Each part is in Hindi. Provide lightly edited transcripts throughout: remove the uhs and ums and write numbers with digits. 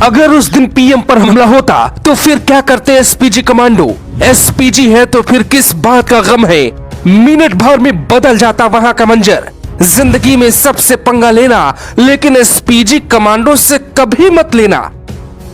अगर उस दिन पीएम पर हमला होता तो फिर क्या करते एसपीजी कमांडो। एसपीजी है तो फिर किस बात का गम है। मिनट भर में बदल जाता वहां का मंजर। जिंदगी में सबसे पंगा लेना, लेकिन एसपीजी कमांडो से कभी मत लेना।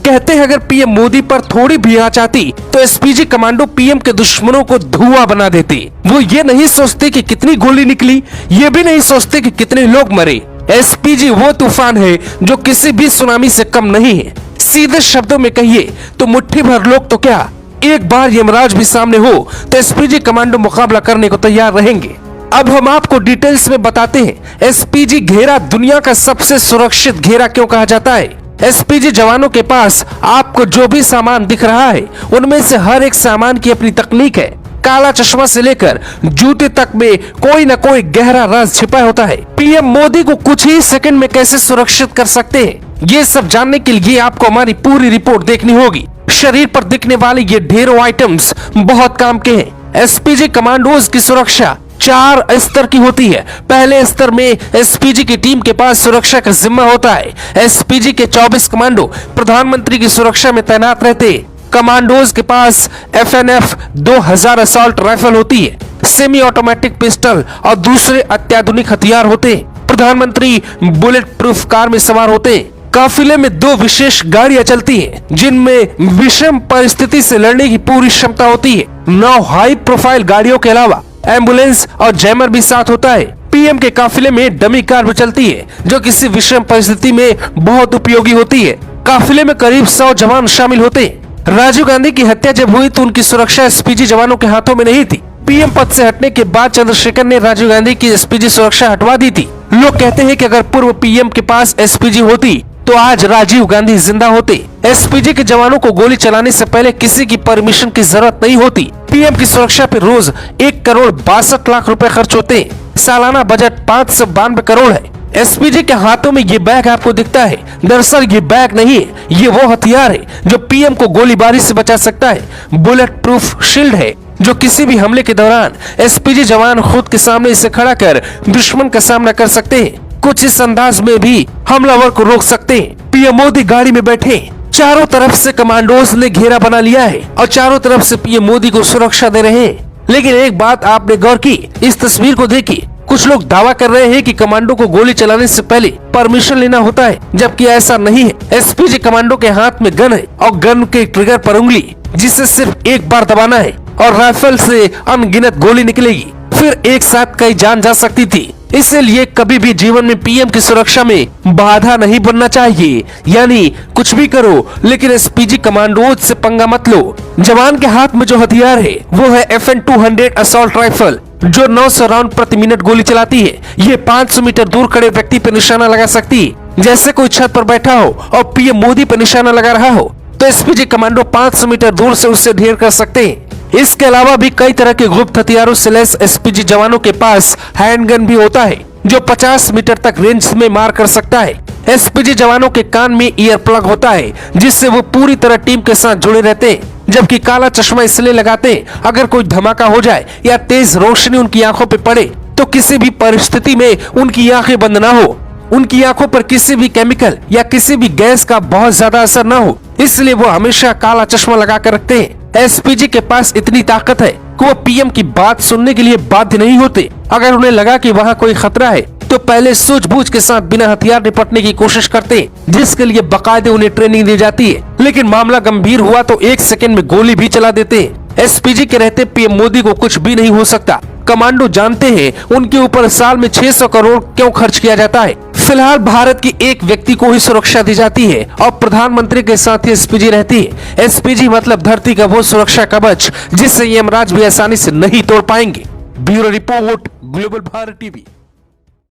कहते हैं अगर पीएम मोदी पर थोड़ी भी आंच आती तो एसपीजी कमांडो पीएम के दुश्मनों को धुआं बना देते। वो ये नहीं सोचते कि कितनी गोली निकली, ये भी नहीं सोचते कि कितने लोग मरे। एसपीजी वो तूफान है जो किसी भी सुनामी से कम नहीं है। सीधे शब्दों में कहिए तो मुट्ठी भर लोग तो क्या, एक बार यमराज भी सामने हो तो एसपीजी कमांडो मुकाबला करने को तैयार रहेंगे। अब हम आपको डिटेल्स में बताते हैं एसपीजी घेरा दुनिया का सबसे सुरक्षित घेरा क्यों कहा जाता है। एसपीजी जवानों के पास आपको जो भी सामान दिख रहा है उनमें से हर एक सामान की अपनी तकनीक है। काला चश्मा से लेकर जूते तक में कोई न कोई गहरा राज छिपा होता है। पीएम मोदी को कुछ ही सेकंड में कैसे सुरक्षित कर सकते हैं, ये सब जानने के लिए आपको हमारी पूरी रिपोर्ट देखनी होगी। शरीर पर दिखने वाले ये ढेरों आइटम्स बहुत काम के हैं। एसपीजी कमांडोज की सुरक्षा 4 स्तर की होती है। पहले स्तर में एसपीजी की टीम के पास सुरक्षा का जिम्मा होता है। एसपीजी के 24 कमांडो प्रधानमंत्री की सुरक्षा में तैनात रहते हैं। कमांडोज के पास FNF 2000 असॉल्ट राइफल होती है, सेमी ऑटोमेटिक पिस्टल और दूसरे अत्याधुनिक हथियार होते हैं। प्रधानमंत्री बुलेट प्रूफ कार में सवार होते हैं। काफिले में 2 विशेष गाड़ियां चलती हैं, जिनमें विषम परिस्थिति से लड़ने की पूरी क्षमता होती है। 9 हाई प्रोफाइल गाड़ियों के अलावा एम्बुलेंस और जैमर भी साथ होता है। पीएम के काफिले में डमी कार भी चलती है, जो किसी विषम परिस्थिति में बहुत उपयोगी होती है। काफिले में करीब 100 जवान शामिल होते हैं। राजीव गांधी की हत्या जब हुई तो उनकी सुरक्षा एसपीजी जवानों के हाथों में नहीं थी। पीएम पद से हटने के बाद चंद्रशेखर ने राजीव गांधी की एसपीजी सुरक्षा हटवा दी थी। लोग कहते हैं कि अगर पूर्व पीएम के पास एसपीजी होती तो आज राजीव गांधी जिंदा होते। एसपीजी के जवानों को गोली चलाने से पहले किसी की परमिशन की जरूरत नहीं होती। पीएम की सुरक्षा पर रोज 1 करोड़ 62 लाख रुपए खर्च होते हैं। सालाना बजट 592 करोड़ है। एसपीजी के हाथों में ये बैग आपको दिखता है, दरअसल ये बैग नहीं है, ये वो हथियार है जो पीएम को गोलीबारी से बचा सकता है। बुलेट प्रूफ शील्ड है जो किसी भी हमले के दौरान एसपीजी जवान खुद के सामने इसे खड़ा कर दुश्मन का सामना कर सकते हैं। कुछ इस अंदाज में भी हमलावर को रोक सकते हैं। पीएम मोदी गाड़ी में बैठे, चारों तरफ से कमांडोज ने घेरा बना लिया है और चारों तरफ से पीएम मोदी को सुरक्षा दे रहे हैं। लेकिन एक बात आपने गौर की, इस तस्वीर को देखिए, कुछ लोग दावा कर रहे हैं कि कमांडो को गोली चलाने से पहले परमिशन लेना होता है, जबकि ऐसा नहीं है। एसपीजी कमांडो के हाथ में गन है और गन के ट्रिगर पर उंगली, जिसे सिर्फ एक बार दबाना है और राइफल से अनगिनत गोली निकलेगी। फिर एक साथ कई जान जा सकती थी। इसलिए कभी भी जीवन में पीएम की सुरक्षा में बाधा नहीं बनना चाहिए। यानी कुछ भी करो, लेकिन एसपीजी कमांडोज से पंगा मत लो। जवान के हाथ में जो हथियार है वो है FN 200 असॉल्ट राइफल, जो 900 राउंड प्रति मिनट गोली चलाती है। ये 500 मीटर दूर खड़े व्यक्ति पर निशाना लगा सकती है। जैसे कोई छत पर बैठा हो और पीएम मोदी पर निशाना लगा रहा हो तो एसपीजी कमांडो 500 मीटर दूर से उससे ढेर कर सकते हैं। इसके अलावा भी कई तरह के गुप्त हथियारों से लैस एसपीजी जवानों के पास हैंडगन भी होता है, जो 50 मीटर तक रेंज में मार कर सकता है। एसपीजी जवानों के कान में ईयर प्लग होता है, जिससे वो पूरी तरह टीम के साथ जुड़े रहते हैं। जबकि काला चश्मा इसलिए लगाते हैं, अगर कोई धमाका हो जाए या तेज रोशनी उनकी आंखों पे पड़े तो किसी भी परिस्थिति में उनकी आंखें बंद ना हो, उनकी आंखों पर किसी भी केमिकल या किसी भी गैस का बहुत ज्यादा असर न हो, इसलिए वो हमेशा काला चश्मा लगा कर रखते हैं। एसपीजी के पास इतनी ताकत है कि वो पीएम की बात सुनने के लिए बाध्य नहीं होते। अगर उन्हें लगा कि वहाँ कोई खतरा है तो पहले सूझबूझ के साथ बिना हथियार निपटने की कोशिश करते हैं, जिसके लिए बाकायदे उन्हें ट्रेनिंग दी जाती है। लेकिन मामला गंभीर हुआ तो 1 सेकंड में गोली भी चला देते हैं। एसपीजी के रहते पीएम मोदी को कुछ भी नहीं हो सकता। कमांडो जानते हैं उनके ऊपर साल में 600 करोड़ क्यों खर्च किया जाता है। फिलहाल भारत की एक व्यक्ति को ही सुरक्षा दी जाती है और प्रधानमंत्री के साथ ही एसपीजी रहती है। एसपीजी मतलब धरती का वो सुरक्षा कवच जिससे यमराज भी आसानी से नहीं तोड़ पाएंगे। Bureau report, global Bharat TV.